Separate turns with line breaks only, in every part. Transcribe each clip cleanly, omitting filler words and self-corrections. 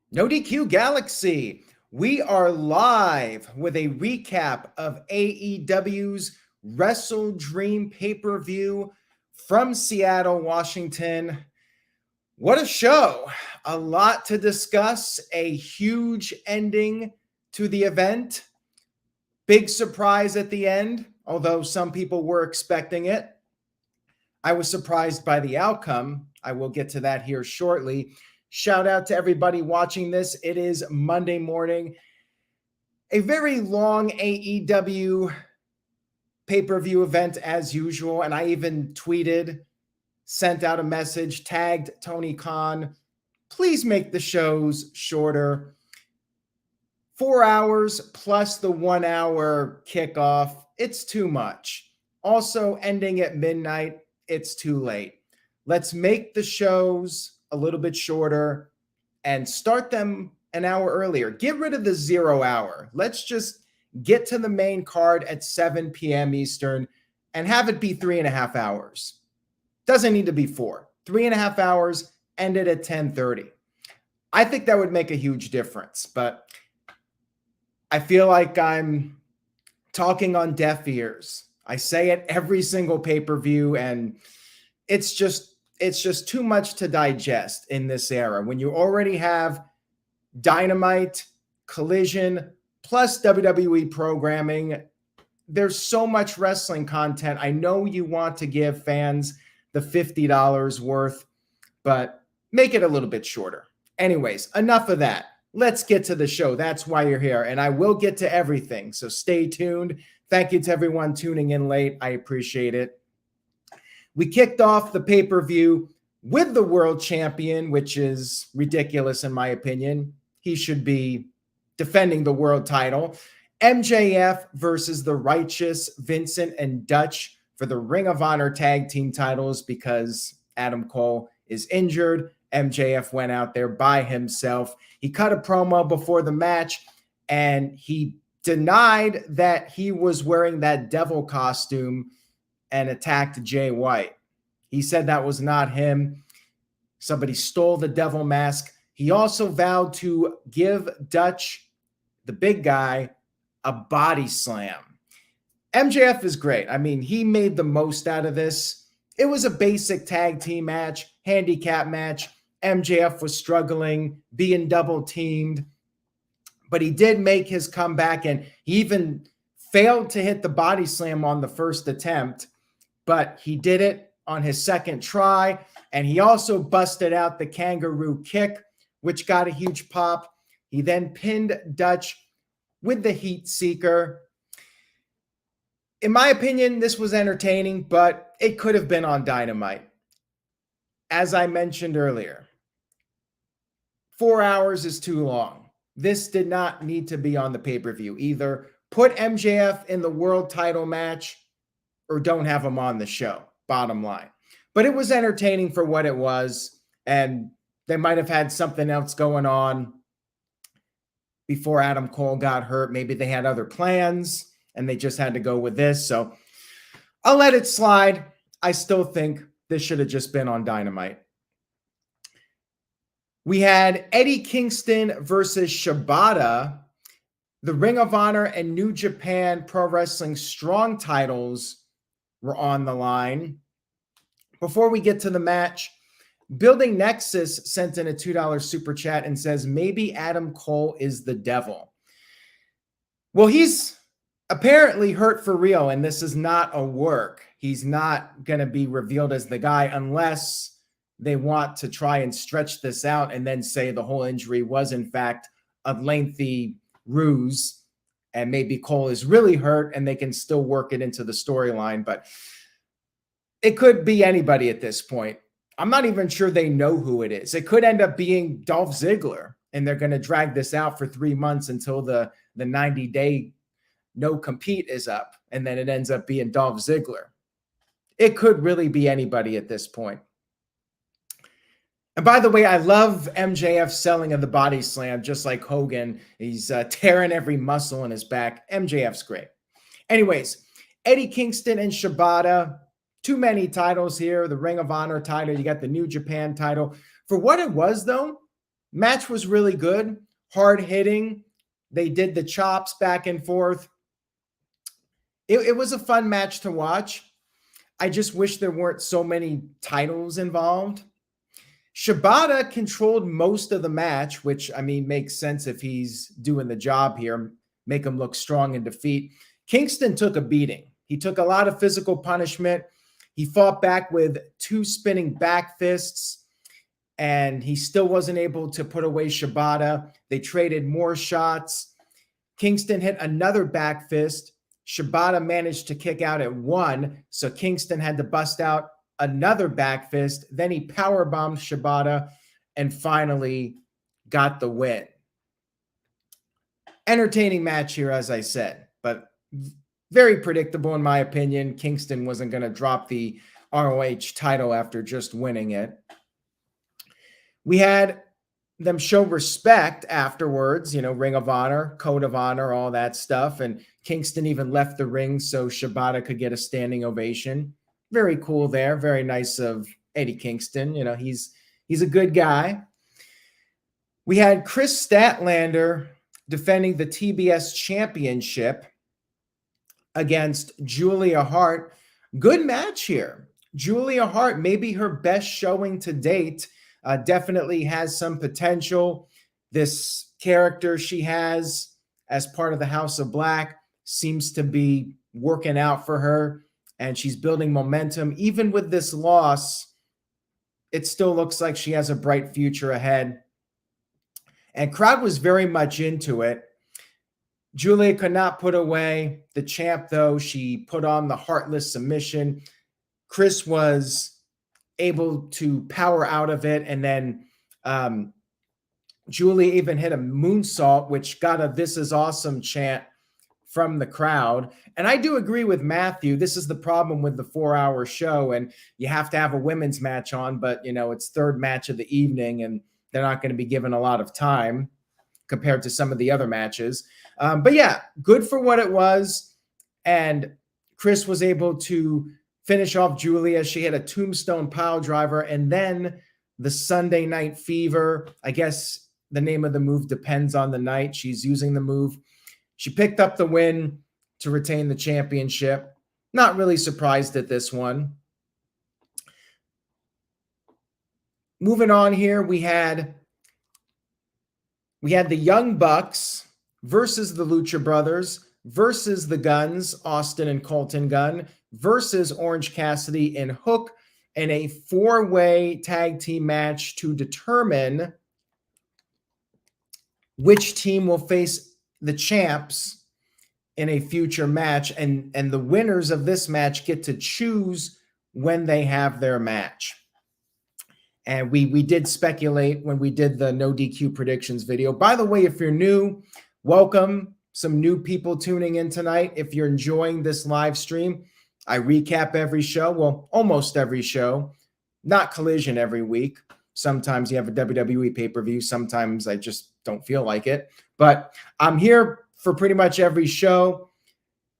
No DQ Galaxy. We are live with a recap of AEW's WrestleDream pay-per-view from Seattle, Washington. What a show. A lot to discuss. A huge ending to the event. Big surprise at the end, although some people were expecting it. I was surprised by the outcome. I will get to that here shortly. Shout out to everybody watching this. It is Monday morning. A very long AEW pay-per-view event as usual. And I even tweeted, sent out a message, tagged Tony Khan. Please make the shows shorter. 4 hours plus the 1 hour kickoff. It's too much. Also ending at midnight. It's too late. Let's make the shows a little bit shorter and start them an hour earlier. Get rid of the 0 hour. Let's just get to the main card at 7 p.m. Eastern and have it be 3.5 hours. Doesn't need to be 4. 3.5 hours, end it at 10:30. I think that would make a huge difference, but I feel like I'm talking on deaf ears. I say it every single pay-per-view, and it's just too much to digest in this era. When you already have Dynamite, Collision, plus WWE programming, there's so much wrestling content. I know you want to give fans the $50 worth, but make it a little bit shorter. Anyways, enough of that. Let's get to the show. That's why you're here, and I will get to everything, so stay tuned. Thank you to everyone tuning in late. I appreciate it. We kicked off the pay-per-view with the world champion, which is ridiculous in my opinion. He should be defending the world title. MJF versus the Righteous, Vincent and Dutch for the Ring of Honor tag team titles because Adam Cole is injured. MJF went out there by himself. He cut a promo before the match, and he denied that he was wearing that devil costume and attacked Jay White. He said that was not him. Somebody stole the devil mask. He also vowed to give Dutch, the big guy, a body slam. MJF is great. I mean, he made the most out of this. It was a basic tag team match, handicap match. MJF was struggling, being double teamed, but he did make his comeback, and he even failed to hit the body slam on the first attempt, but he did it on his second try, and he also busted out the kangaroo kick, which got a huge pop. He then pinned Dutch with the heat seeker. In my opinion, this was entertaining, but it could have been on Dynamite. As I mentioned earlier, 4 hours is too long. This did not need to be on the pay-per-view. Either put MJF in the world title match or don't have him on the show, bottom line. But it was entertaining for what it was, and they might have had something else going on before Adam Cole got hurt. Maybe they had other plans, and they just had to go with this. So I'll let it slide. I still think this should have just been on Dynamite. We had Eddie Kingston versus Shibata. The Ring of Honor and New Japan Pro Wrestling Strong titles were on the line. Before we get to the match, Building Nexus sent in a $2 super chat and says, maybe Adam Cole is the devil. Well, he's apparently hurt for real, and this is not a work. He's not going to be revealed as the guy unless they want to try and stretch this out and then say the whole injury was, in fact, a lengthy ruse, and maybe Cole is really hurt and they can still work it into the storyline. But it could be anybody at this point. I'm not even sure they know who it is. It could end up being Dolph Ziggler, and they're going to drag this out for 3 months until the 90-day no compete is up, and then it ends up being Dolph Ziggler. It could really be anybody at this point. And by the way, I love MJF selling of the body slam, just like Hogan. He's tearing every muscle in his back. MJF's great. Anyways, Eddie Kingston and Shibata, too many titles here. The Ring of Honor title, you got the New Japan title. For what it was, though, Match was really good, hard hitting. They did the chops back and forth. It was a fun match to watch. I just wish there weren't so many titles involved. Shibata controlled most of the match, which, I mean, makes sense if he's doing the job here, make him look strong in defeat. Kingston took a beating. He took a lot of physical punishment. He fought back with 2 spinning back fists, and he still wasn't able to put away Shibata. They traded more shots. Kingston hit another back fist. Shibata managed to kick out at 1, so Kingston had to bust out another back fist. Then he powerbombed Shibata and finally got the win. Entertaining match here, as I said, but very predictable in my opinion. Kingston wasn't going to drop the ROH title after just winning it. We had them show respect afterwards, you know, Ring of Honor, Code of Honor, all that stuff. And Kingston even left the ring so Shibata could get a standing ovation. Very cool there. Very nice of Eddie Kingston. You know, he's a good guy. We had Kris Statlander defending the TBS championship against Julia Hart. Good match here. Julia Hart, maybe her best showing to date. Definitely has some potential. This character she has as part of the House of Black seems to be working out for her, and she's building momentum. Even with this loss, it still looks like she has a bright future ahead. And crowd was very much into it. Julia could not put away the champ, though. She put on the heartless submission. Kris was able to power out of it, and then Julia even hit a moonsault, which got a "This is awesome" chant from the crowd. And I do agree with Matthew. This is the problem with the 4-hour show, and you have to have a women's match on, but you know, it's third match of the evening, and they're not going to be given a lot of time compared to some of the other matches. But yeah, good for what it was. And Kris was able to finish off Julia. She had a tombstone pile driver, and then the Sunday Night Fever. I guess the name of the move depends on the night she's using the move. She picked up the win to retain the championship. Not really surprised at this one. Moving on here, we had the Young Bucks versus the Lucha Brothers versus the Guns, Austin and Colton Gunn, versus Orange Cassidy and Hook in a 4-way tag team match to determine which team will face the champs in a future match. And the winners of this match get to choose when they have their match. And we did speculate when we did the no DQ predictions video. By the way, if you're new, welcome. Some new people tuning in tonight. If you're enjoying this live stream, I recap every show. Well, almost every show. Not Collision every week. Sometimes you have a WWE pay-per-view. Sometimes I just don't feel like it. But I'm here for pretty much every show.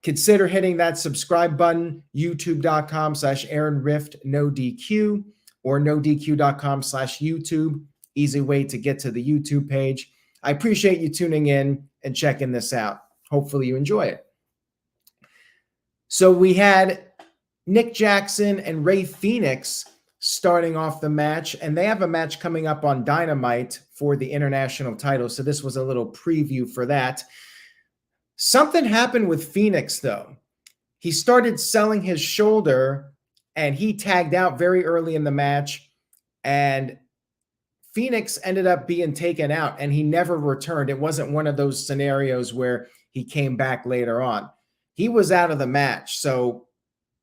Consider hitting that subscribe button, youtube.com/AaronRiftNoDQ or nodq.com/YouTube. Easy way to get to the YouTube page. I appreciate you tuning in and checking this out. Hopefully you enjoy it. So we had Nick Jackson and Ray Phoenix starting off the match, and they have a match coming up on Dynamite for the international title. So this was a little preview for that. Something happened with Phoenix, though. He started selling his shoulder, and he tagged out very early in the match, and Phoenix ended up being taken out, and he never returned. It wasn't one of those scenarios where he came back later on. He was out of the match, so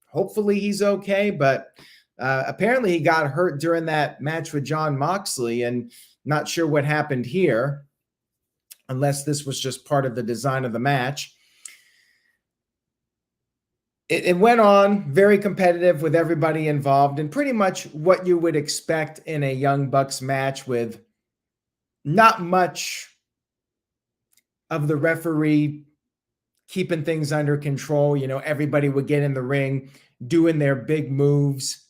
hopefully he's okay, but apparently he got hurt during that match with Jon Moxley, and not sure what happened here, unless this was just part of the design of the match. It went on very competitive with everybody involved, and pretty much what you would expect in a Young Bucks match, with not much of the referee keeping things under control. You know, everybody would get in the ring doing their big moves.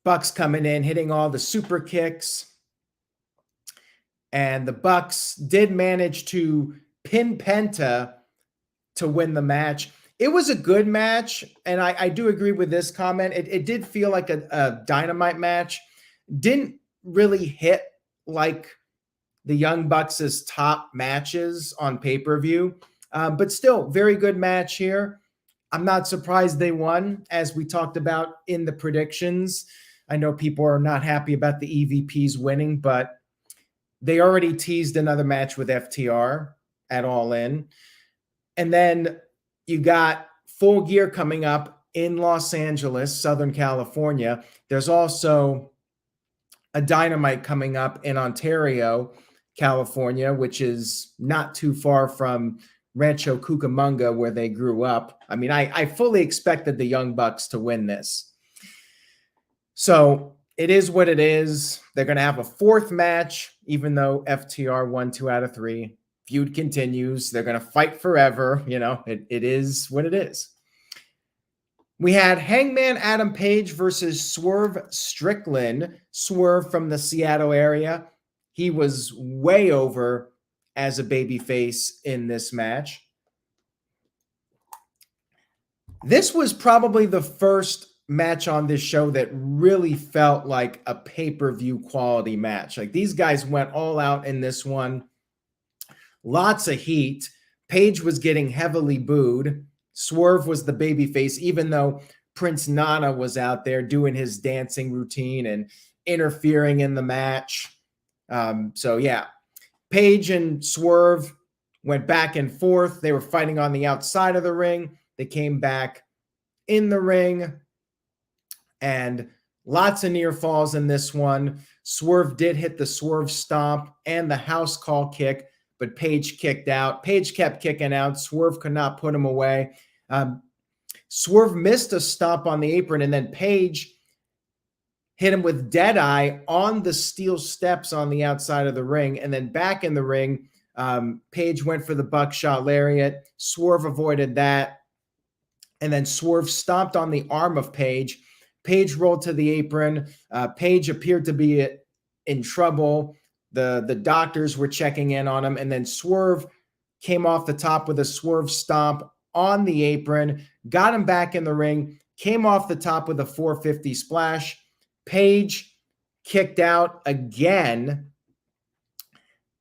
Bucks coming in, hitting all the super kicks. And the Bucks did manage to pin Penta to win the match. It was a good match, and I do agree with this comment. It did feel like a Dynamite match. Didn't really hit like the Young Bucks' top matches on pay-per-view, but still, very good match here. I'm not surprised they won, as we talked about in the predictions. I know people are not happy about the EVPs winning, but they already teased another match with FTR at All In. And then you got Full Gear coming up in Los Angeles, Southern California. There's also a Dynamite coming up in Ontario, California, which is not too far from Rancho Cucamonga, where they grew up. I mean, I fully expected the Young Bucks to win this. So it is what it is. They're going to have a fourth match, even though FTR won 2 out of 3. Feud continues. They're going to fight forever. You know, it is what it is. We had Hangman Adam Page versus Swerve Strickland. Swerve from the Seattle area. He was way over as a babyface in this match. This was probably the first match on this show that really felt like a pay-per-view quality match. Like, these guys went all out in this one. Lots of heat. Page was getting heavily booed. Swerve was the babyface, even though Prince Nana was out there doing his dancing routine and interfering in the match. So yeah, Page and Swerve went back and forth. They were fighting on the outside of the ring. They came back in the ring, and lots of near falls in this one. Swerve did hit the Swerve stomp and the house call kick, but Page kicked out. Page kept kicking out. Swerve could not put him away. Swerve missed a stomp on the apron, and then Page hit him with Deadeye on the steel steps on the outside of the ring. And then back in the ring, Page went for the buckshot lariat. Swerve avoided that. And then Swerve stomped on the arm of Page. Page rolled to the apron. Page appeared to be in trouble. The doctors were checking in on him. And then Swerve came off the top with a Swerve stomp on the apron, got him back in the ring, came off the top with a 450 splash. Page kicked out again,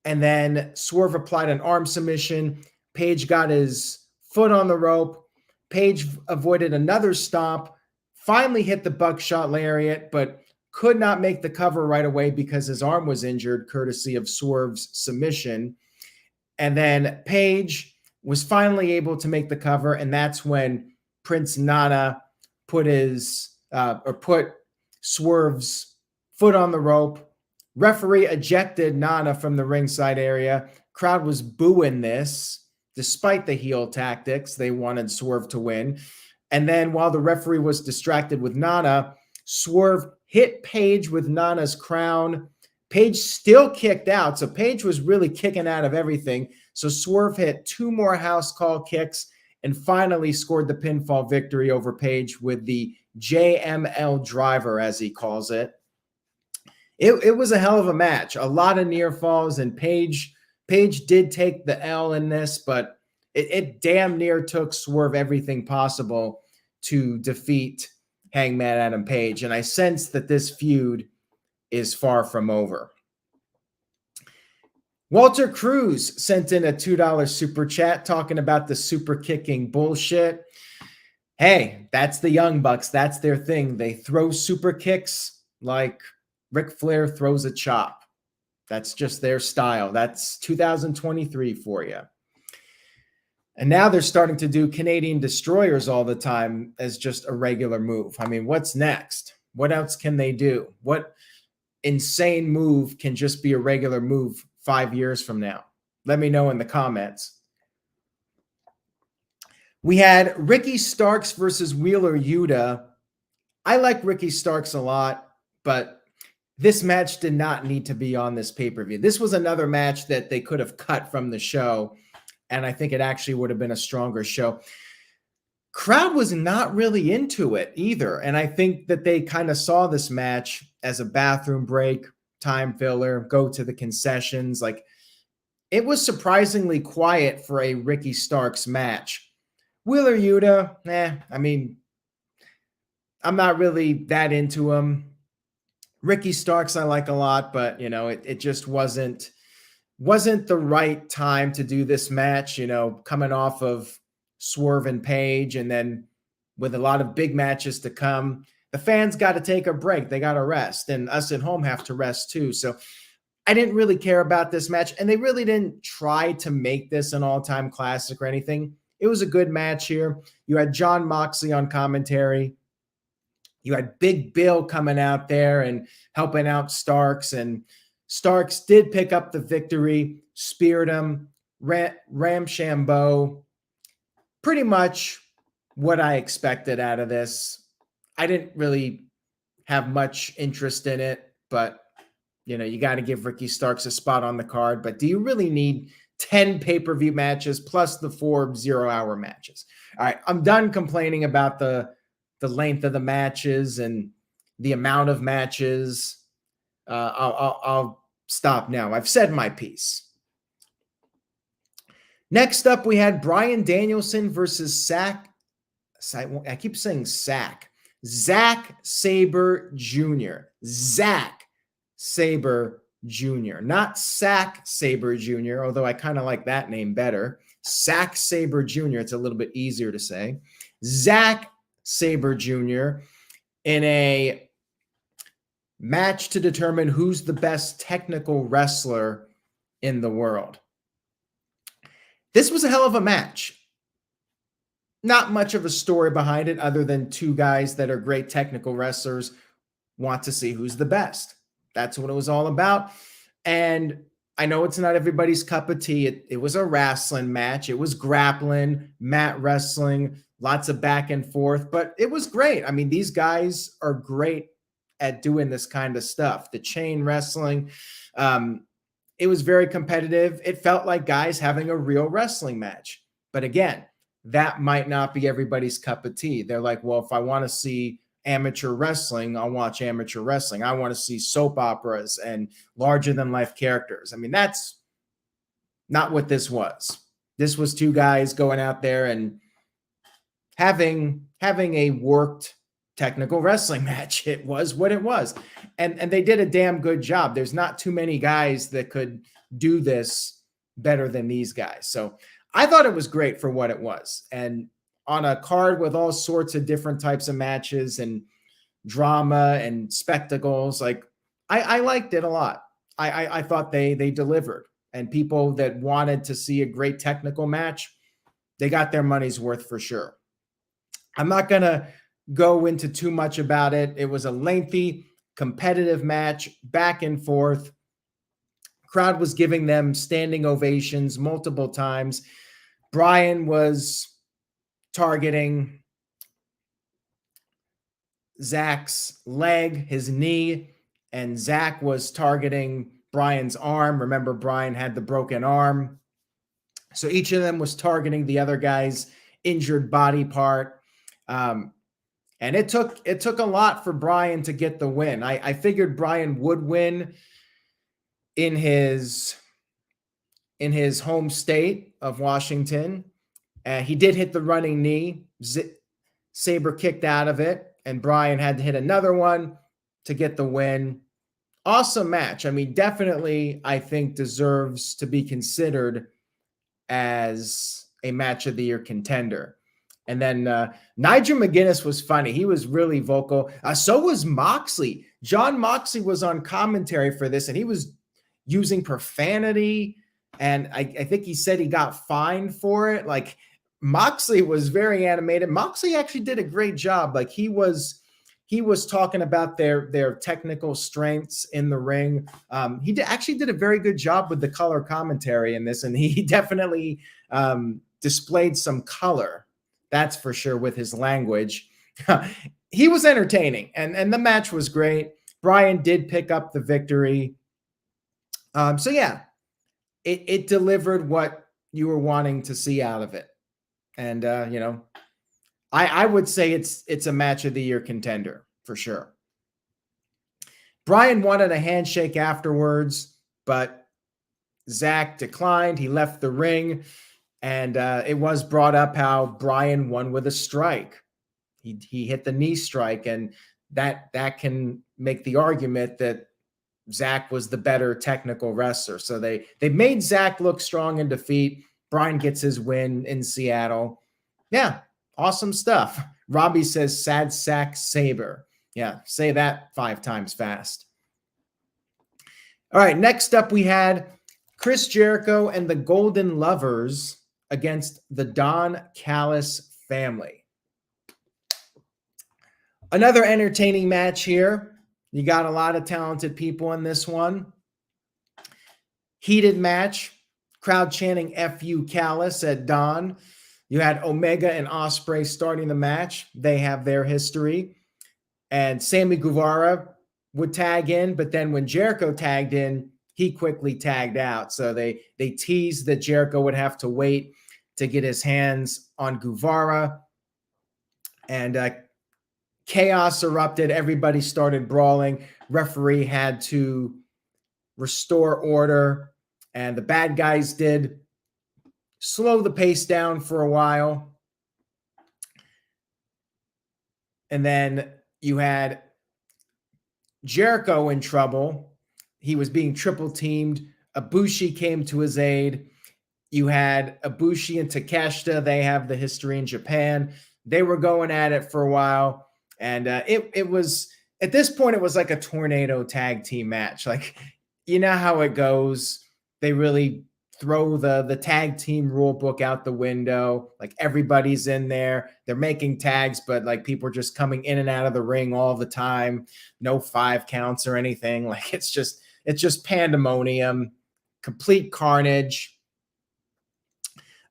and then Swerve applied an arm submission. Page got his foot on the rope. Page avoided another stomp, finally hit the buckshot lariat, but could not make the cover right away because his arm was injured, courtesy of Swerve's submission. And then Page was finally able to make the cover, and that's when Prince Nana put Swerve's foot on the rope. Referee ejected Nana from the ringside area. Crowd was booing this. Despite the heel tactics, they wanted Swerve to win. And then while the referee was distracted with Nana, Swerve hit Page with Nana's crown. Page still kicked out, so Page was really kicking out of everything. So Swerve hit 2 more house call kicks and finally scored the pinfall victory over Page with the JML driver, as he calls it. It was a hell of a match. A lot of near falls, and Page did take the L in this, but it damn near took Swerve everything possible to defeat Hangman Adam Page. And I sense that this feud is far from over. Walter Cruz sent in a $2 super chat talking about the super kicking bullshit. Hey, that's the Young Bucks. That's their thing. They throw super kicks like Ric Flair throws a chop. That's just their style. That's 2023 for you. And now they're starting to do Canadian destroyers all the time as just a regular move. I mean, what's next? What else can they do? What insane move can just be a regular move 5 years from now? Let me know in the comments. We had Ricky Starks versus Wheeler Yuta. I like Ricky Starks a lot, but this match did not need to be on this pay-per-view. This was another match that they could have cut from the show, and I think it actually would have been a stronger show. Crowd was not really into it either, and I think that they kind of saw this match as a bathroom break, time filler, go to the concessions. Like, it was surprisingly quiet for a Ricky Starks match. Wheeler Yuta, I mean, I'm not really that into him. Ricky Starks I like a lot, but it just wasn't the right time to do this match, coming off of Swerve and Page, and then with a lot of big matches to come. The fans got to take a break. They got to rest, and us at home have to rest too. So I didn't really care about this match, and they really didn't try to make this an all-time classic or anything. It was a good match here. You had Jon Moxley on commentary. You had Big Bill coming out there and helping out Starks, and Starks did pick up the victory, speared him, Ramshambo. Pretty much what I expected out of this. I didn't really have much interest in it, but you got to give Ricky Starks a spot on the card. But do you really need 10 pay-per-view matches plus the 4 0-hour matches? All right, I'm done complaining about the length of the matches and the amount of matches. I'll stop now. I've said my piece. Next up, we had Bryan Danielson versus Zack. I keep saying Zack Sabre Jr. Zack Sabre Jr. Not Sack Sabre Jr., although I kind of like that name better. Zack Sabre Jr. It's a little bit easier to say. Zack Sabre Jr. in a match to determine who's the best technical wrestler in the world. This was a hell of a match. Not much of a story behind it other than two guys that are great technical wrestlers want to see who's the best. That's what it was all about. And I know it's not everybody's cup of tea. It was a wrestling match. It was grappling, mat wrestling, lots of back and forth, but it was great. I mean, these guys are great at doing this kind of stuff. The chain wrestling, it was very competitive. It felt like guys having a real wrestling match. But again, that might not be everybody's cup of tea. They're like, well, if I want to see amateur wrestling, I'll watch amateur wrestling. I want to see soap operas and larger than life characters. I mean, that's not what this was. This was two guys going out there and having a worked technical wrestling match. It was what it was. And they did a damn good job. There's not too many guys that could do this better than these guys. So I thought it was great for what it was. And on a card with all sorts of different types of matches and drama and spectacles, like I liked it a lot. I thought they delivered. And people that wanted to see a great technical match, they got their money's worth for sure. I'm not going to go into too much about it. It was a lengthy, competitive match, back and forth. Crowd was giving them standing ovations multiple times. Bryan was targeting Zack's leg, his knee, and Zack was targeting Bryan's arm. Remember, Bryan had the broken arm. So each of them was targeting the other guy's injured body part. And it took a lot for Bryan to get the win. I figured Bryan would win in his home state of Washington. He did hit the running knee. Sabre kicked out of it, and Bryan had to hit another one to get the win. Awesome match. I mean, definitely, I think deserves to be considered as a match of the year contender. And then Nigel McGuinness was funny. He was really vocal. So was Moxley. Jon Moxley was on commentary for this, and he was using profanity. And I think he said he got fined for it. Like, Moxley was very animated. Moxley actually did a great job. Like, he was talking about their technical strengths in the ring. He actually did a very good job with the color commentary in this, and he definitely displayed some color. That's for sure with his language. He was entertaining, and the match was great. Bryan did pick up the victory. So yeah, it delivered what you were wanting to see out of it. And, I would say it's a match of the year contender for sure. Bryan wanted a handshake afterwards, but Zack declined. He left the ring, and it was brought up how Bryan won with a strike. He hit the knee strike, and that can make the argument that Zack was the better technical wrestler. So they made Zack look strong in defeat. Bryan gets his win in Seattle. Yeah, awesome stuff. Robbie says, sad sack Sabre. Yeah, say that 5 times fast. All right, next up we had Chris Jericho and the Golden Lovers against the Don Callis family. Another entertaining match here. You got a lot of talented people in this one. Heated match. Crowd chanting F you Callis at Don. You had Omega and Ospreay starting the match. They have their history. And Sammy Guevara would tag in, but then when Jericho tagged in, he quickly tagged out. So they teased that Jericho would have to wait to get his hands on Guevara. And chaos erupted. Everybody started brawling. Referee had to restore order, and the bad guys did slow the pace down for a while. And then you had Jericho in trouble. He was being triple teamed. Ibushi came to his aid. You had Ibushi and Takeshita. They have the history in Japan. They were going at it for a while. And it was, at this point, it was like a tornado tag team match. Like, you know how it goes. They really throw the tag team rule book out the window. Like, everybody's in there. They're making tags, but like people are just coming in and out of the ring all the time. No 5 counts or anything. Like, it's just pandemonium, complete carnage.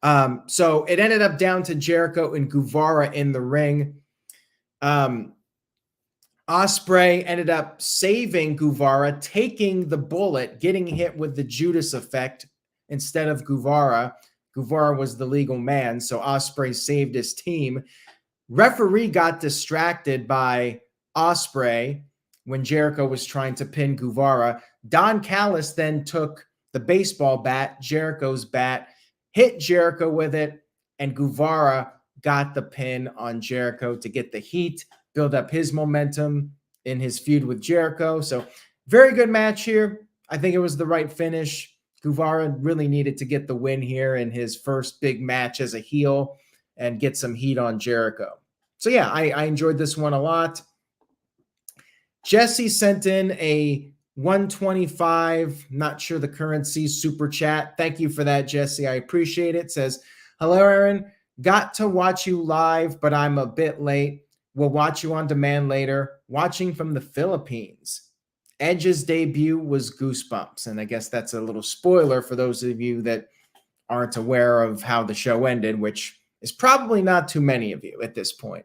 So it ended up down to Jericho and Guevara in the ring. Ospreay ended up saving Guevara, taking the bullet, getting hit with the Judas effect instead of Guevara. Guevara was the legal man, so Ospreay saved his team. Referee got distracted by Ospreay when Jericho was trying to pin Guevara. Don Callis then took the baseball bat, Jericho's bat, hit Jericho with it, and Guevara got the pin on Jericho to get the heat, build up his momentum in his feud with Jericho. So very good match here. I think it was the right finish. Guevara really needed to get the win here in his first big match as a heel and get some heat on Jericho. So yeah, I enjoyed this one a lot. Jesse sent in a 125, not sure the currency, super chat. Thank you for that, Jesse. I appreciate it. Says, hello, Aaron. Got to watch you live, but I'm a bit late. We'll watch you on demand later. Watching from the Philippines. Edge's debut was goosebumps. And I guess that's a little spoiler for those of you that aren't aware of how the show ended, which is probably not too many of you at this point.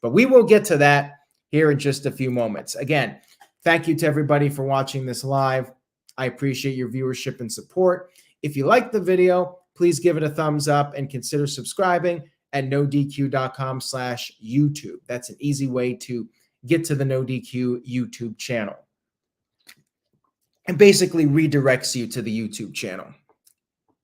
But we will get to that here in just a few moments. Again, thank you to everybody for watching this live. I appreciate your viewership and support. If you like the video, please give it a thumbs up and consider subscribing at nodq.com/YouTube. That's an easy way to get to the NoDQ YouTube channel. And basically redirects you to the YouTube channel.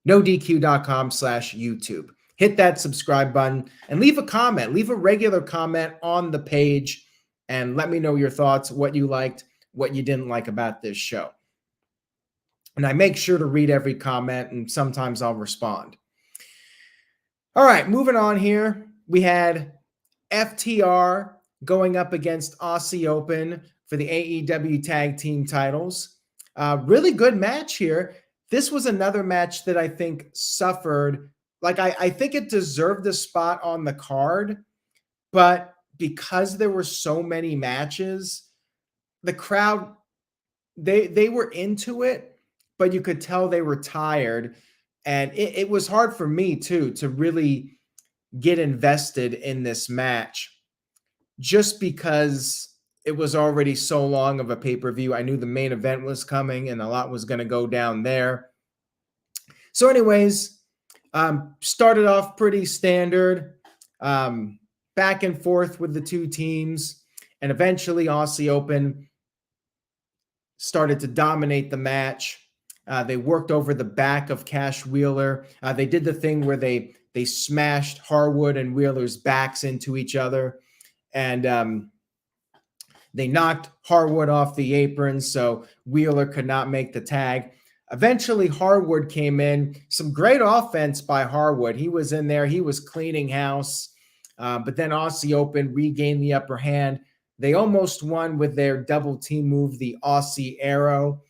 nodq.com/YouTube. Hit that subscribe button and leave a comment. Leave a regular comment on the page and let me know your thoughts, what you liked, what you didn't like about this show. And I make sure to read every comment, and sometimes I'll respond. All right, moving on here. We had FTR going up against Aussie Open for the AEW tag team titles. Really good match here. This was another match that I think suffered. Like, I think it deserved a spot on the card, but because there were so many matches, the crowd, they were into it, but you could tell they were tired. And it was hard for me, too, to really get invested in this match just because it was already so long of a pay-per-view. I knew the main event was coming and a lot was going to go down there. So anyways, started off pretty standard, back and forth with the two teams, and eventually Aussie Open started to dominate the match. They worked over the back of Cash Wheeler. They did the thing where they smashed Harwood and Wheeler's backs into each other. And they knocked Harwood off the apron, so Wheeler could not make the tag. Eventually, Harwood came in. Some great offense by Harwood. He was in there. He was cleaning house. But then Aussie Open regained the upper hand. They almost won with their double team move, the Aussie Arrow.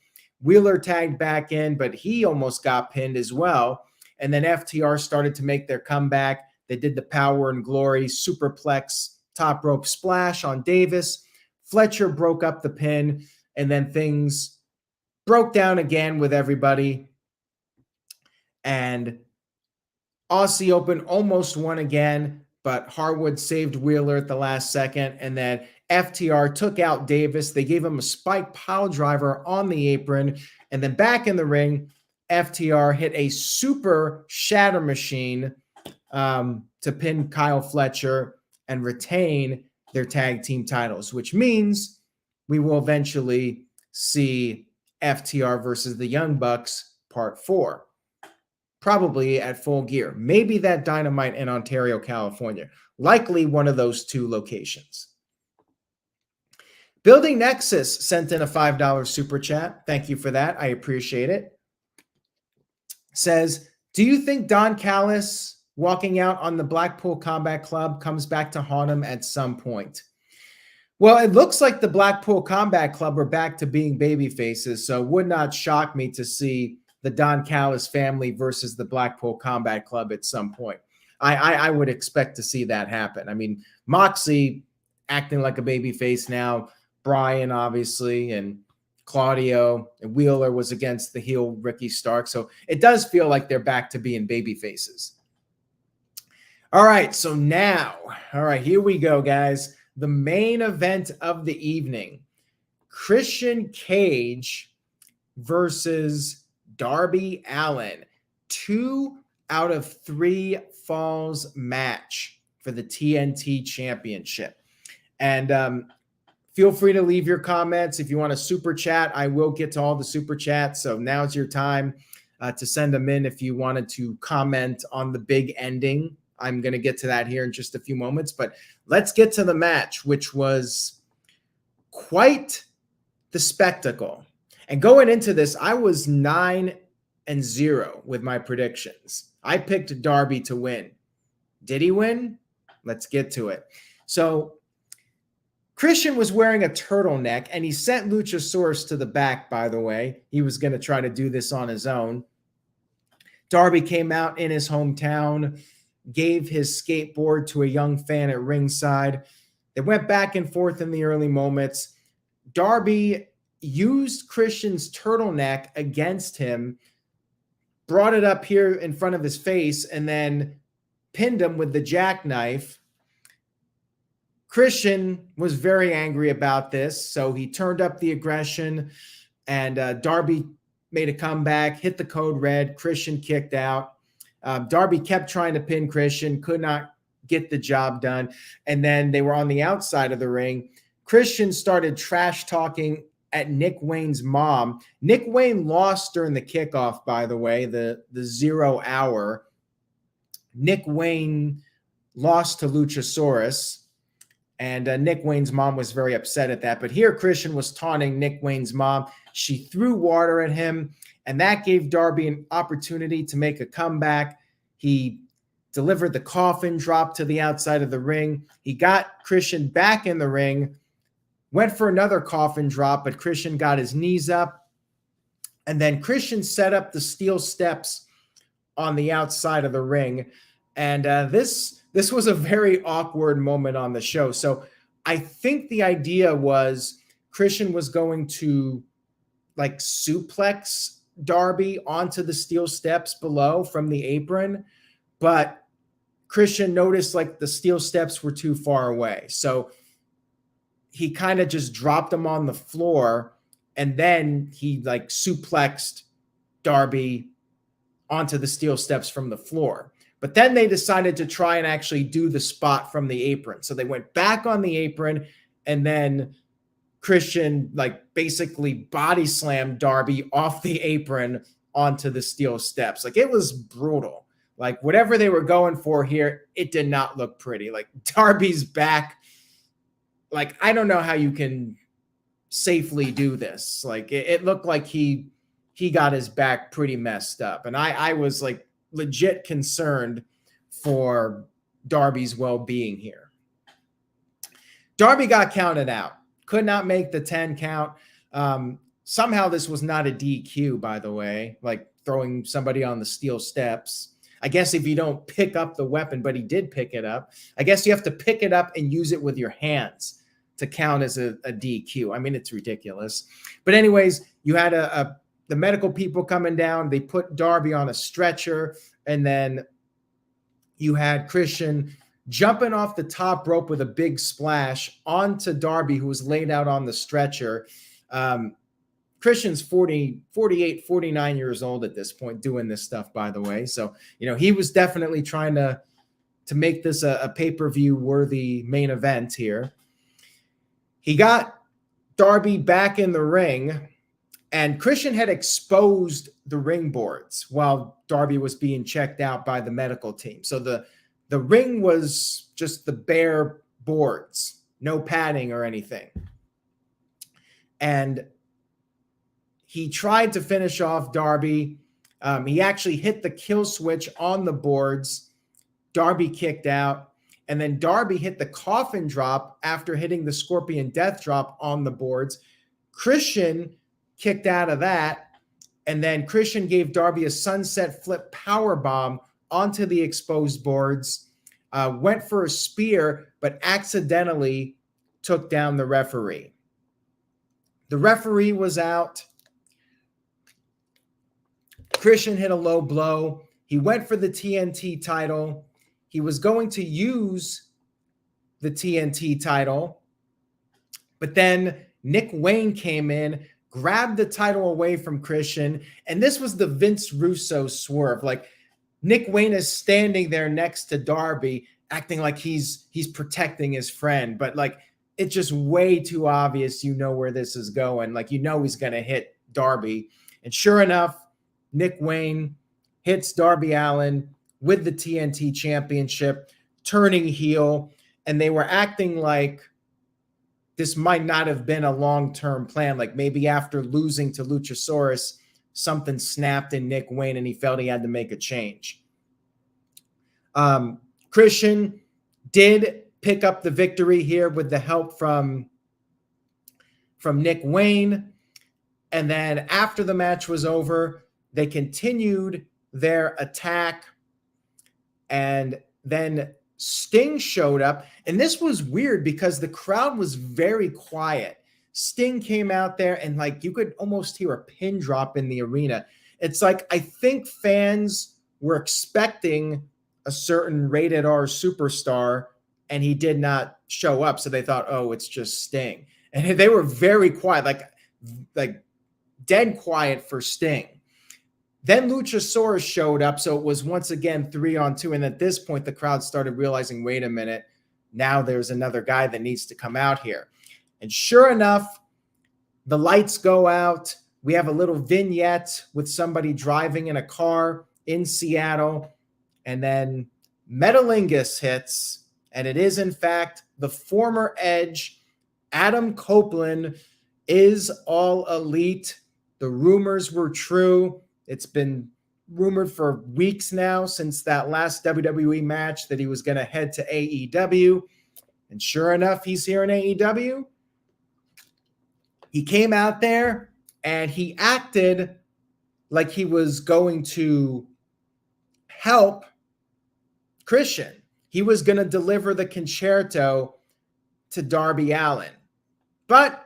Wheeler tagged back in, but he almost got pinned as well. And then FTR started to make their comeback. They did the Power and Glory superplex top rope splash on Davis. Fletcher broke up the pin, and then things broke down again with everybody. And Aussie Open almost won again, but Harwood saved Wheeler at the last second. And then FTR took out Davis. They gave him a spike pile driver on the apron. And then back in the ring, FTR hit a super shatter machine to pin Kyle Fletcher and retain their tag team titles, which means we will eventually see FTR versus the Young Bucks Part 4. Probably at Full Gear. Maybe that Dynamite in Ontario, California. Likely one of those two locations. Building Nexus sent in a $5 super chat. Thank you for that. I appreciate it. Says, do you think Don Callis walking out on the Blackpool Combat Club comes back to haunt him at some point? Well, it looks like the Blackpool Combat Club are back to being baby faces, so it would not shock me to see the Don Callis family versus the Blackpool Combat Club at some point. I would expect to see that happen. I mean, Moxley acting like a baby face now, Bryan, obviously, and Claudio and Wheeler was against the heel Ricky Stark. So it does feel like they're back to being baby faces. All right, so now, here we go, guys. The main event of the evening, Christian Cage versus Darby Allin. 2 out of 3 falls match for the TNT Championship. And feel free to leave your comments. If you want a super chat, I will get to all the super chats. So now's your time to send them in if you wanted to comment on the big ending. I'm going to get to that here in just a few moments. But let's get to the match, which was quite the spectacle. And going into this, I was 9-0 with my predictions. I picked Darby to win. Did he win? Let's get to it. So Christian was wearing a turtleneck, and he sent Luchasaurus to the back, by the way. He was going to try to do this on his own. Darby came out in his hometown, gave his skateboard to a young fan at ringside. They went back and forth in the early moments. Darby used Christian's turtleneck against him, brought it up here in front of his face, and then pinned him with the jackknife. Christian was very angry about this, so he turned up the aggression, and Darby made a comeback, hit the code red. Christian kicked out. Darby kept trying to pin Christian, could not get the job done, and then they were on the outside of the ring. Christian started trash talking at Nick Wayne's mom. Nick Wayne lost during the kickoff, by the way, the 0 hour. Nick Wayne lost to Luchasaurus, and Nick Wayne's mom was very upset at that. But here Christian was taunting Nick Wayne's mom. She threw water at him, and that gave Darby an opportunity to make a comeback. He delivered the coffin drop to the outside of the ring. He got Christian back in the ring, went for another coffin drop, but Christian got his knees up. And then Christian set up the steel steps on the outside of the ring. And this was a very awkward moment on the show. So I think the idea was Christian was going to like suplex Darby onto the steel steps below from the apron, but Christian noticed like the steel steps were too far away. So he kind of just dropped him on the floor, and then he like suplexed Darby onto the steel steps from the floor. But then they decided to try and actually do the spot from the apron. So they went back on the apron, and then Christian like basically body slammed Darby off the apron onto the steel steps. Like, it was brutal. Like, whatever they were going for here, it did not look pretty. Like, Darby's back. Like, I don't know how you can safely do this. Like, it looked like he got his back pretty messed up. And I was like legit concerned for Darby's well-being here. Darby got counted out. Could not make the 10 count. Somehow this was not a DQ, by the way, like throwing somebody on the steel steps. I guess if you don't pick up the weapon, but he did pick it up. I guess you have to pick it up and use it with your hands to count as a DQ. I mean, it's ridiculous. But anyways, you had the medical people coming down. They put Darby on a stretcher, and then you had Christian jumping off the top rope with a big splash onto Darby, who was laid out on the stretcher. Christian's 48, 49 years old at this point doing this stuff, by the way. So, he was definitely trying to make this a pay-per-view worthy main event here. He got Darby back in the ring, and Christian had exposed the ring boards while Darby was being checked out by the medical team. So the ring was just the bare boards, no padding or anything. And he tried to finish off Darby. He actually hit the kill switch on the boards. Darby kicked out. And then Darby hit the coffin drop after hitting the Scorpion Death Drop on the boards. Christian kicked out of that. And then Christian gave Darby a sunset flip powerbomb onto the exposed boards. Went for a spear, but accidentally took down the referee. The referee was out. Christian hit a low blow. He went for the TNT title. He was going to use the TNT title, but then Nick Wayne came in, grabbed the title away from Christian, and this was the Vince Russo swerve. Like, Nick Wayne is standing there next to Darby, acting like he's protecting his friend, but like, it's just way too obvious where this is going. Like, he's going to hit Darby. And sure enough, Nick Wayne hits Darby Allin with the TNT championship, turning heel. And they were acting like this might not have been a long-term plan. Like, maybe after losing to Luchasaurus, something snapped in Nick Wayne and he felt he had to make a change. Christian did pick up the victory here with the help from Nick Wayne. And then after the match was over, they continued their attack. And then Sting showed up. And this was weird because the crowd was very quiet. Sting came out there and like you could almost hear a pin drop in the arena. It's like, I think fans were expecting a certain rated R superstar and he did not show up. So they thought, oh, it's just Sting. And they were very quiet, like dead quiet for Sting. Then Luchasaurus showed up. So it was once again 3-on-2. And at this point, the crowd started realizing, wait a minute, now there's another guy that needs to come out here. And sure enough, the lights go out. We have a little vignette with somebody driving in a car in Seattle. And then Metalingus hits. And it is, in fact, the former Edge, Adam Copeland, is All Elite. The rumors were true. It's been rumored for weeks now since that last WWE match that he was going to head to AEW. And sure enough, he's here in AEW. He came out there and he acted like he was going to help Christian. He was going to deliver the concerto to Darby Allin. But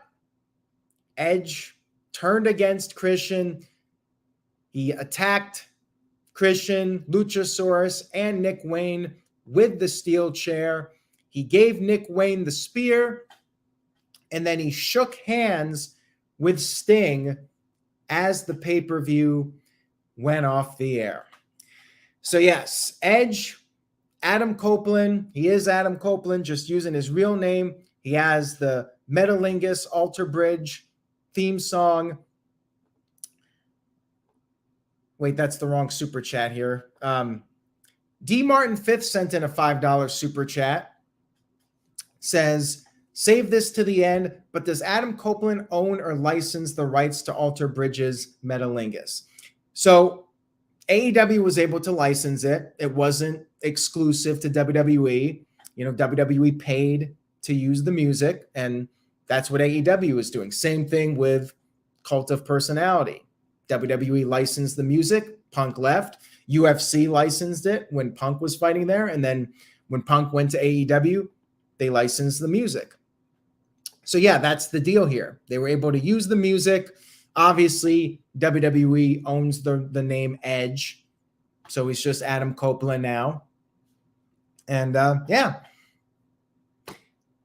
Edge turned against Christian. He attacked Christian, Luchasaurus, and Nick Wayne with the steel chair. He gave Nick Wayne the spear, and then he shook hands with Sting as the pay-per-view went off the air. So yes, Edge, Adam Copeland, he is Adam Copeland, just using his real name, He has the Metalingus Alter Bridge theme song. Wait, that's the wrong super chat here. D. Martin 5th sent in a $5 super chat. Says, save this to the end, but does Adam Copeland own or license the rights to Alter Bridge's Metalingus? So AEW was able to license it. It wasn't exclusive to WWE. WWE paid to use the music, and that's what AEW is doing. Same thing with Cult of Personality. WWE licensed the music. Punk left. UFC licensed it when Punk was fighting there. And then when Punk went to AEW, they licensed the music. So yeah, that's the deal here. They were able to use the music. Obviously, WWE owns the name Edge. So he's just Adam Copeland now. And yeah,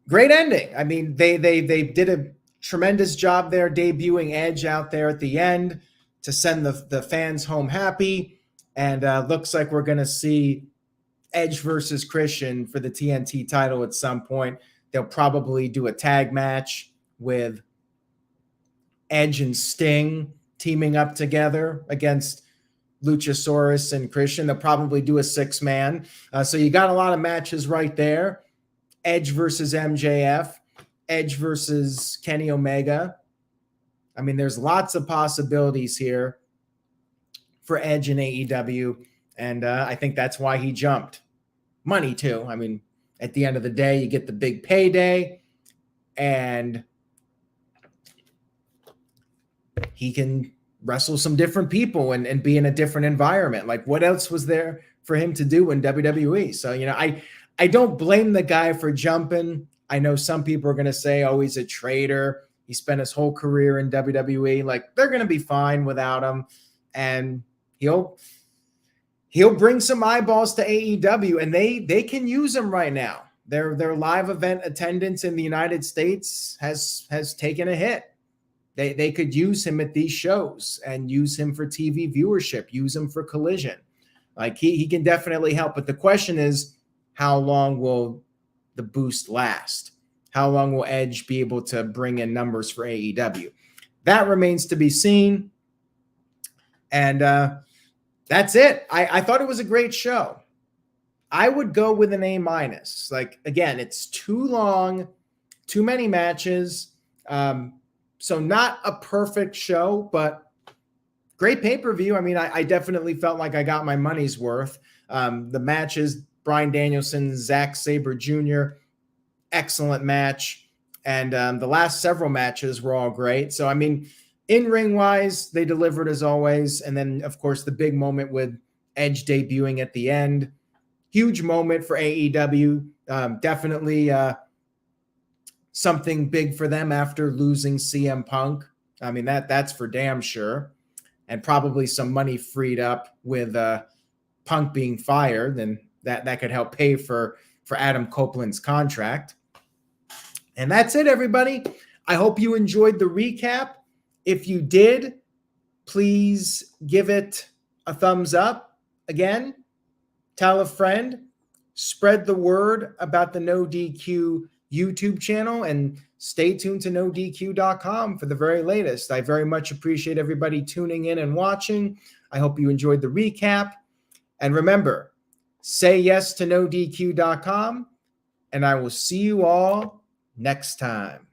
great ending. I mean, they did a tremendous job there debuting Edge out there at the end to send the fans home happy. And looks like we're going to see Edge versus Christian for the TNT title at some point. They'll probably do a tag match with Edge and Sting teaming up together against Luchasaurus and Christian. They'll probably do a 6-man. So you got a lot of matches right there. Edge versus MJF, Edge versus Kenny Omega. I mean, there's lots of possibilities here for Edge and AEW, and I think that's why he jumped. Money, too. I mean, at the end of the day, you get the big payday, and he can wrestle some different people and be in a different environment. Like, what else was there for him to do in WWE? So, I don't blame the guy for jumping. I know some people are going to say, oh, he's a traitor. He spent his whole career in WWE. Like, they're going to be fine without him. And he'll bring some eyeballs to AEW, and they can use him right now. Their live event attendance in the United States has taken a hit. They could use him at these shows and use him for TV viewership, use him for Collision. Like, he can definitely help. But the question is, how long will the boost last? How long will Edge be able to bring in numbers for AEW? That remains to be seen. And that's it. I thought it was a great show. I would go with an A-. Like, again, it's too long, too many matches. So not a perfect show, but great pay-per-view. I mean, I definitely felt like I got my money's worth. The matches, Bryan Danielson, Zack Sabre Jr., excellent match. And the last several matches were all great. So, I mean, in-ring wise, they delivered as always. And then, of course, the big moment with Edge debuting at the end. Huge moment for AEW. Definitely something big for them after losing CM Punk. I mean, that's for damn sure. And probably some money freed up with Punk being fired. And that could help pay for Adam Copeland's contract. And that's it, everybody. I hope you enjoyed the recap. If you did, please give it a thumbs up. Again, tell a friend, spread the word about the No DQ YouTube channel, and stay tuned to NoDQ.com for the very latest. I very much appreciate everybody tuning in and watching. I hope you enjoyed the recap. And remember, say yes to NoDQ.com, and I will see you all next time.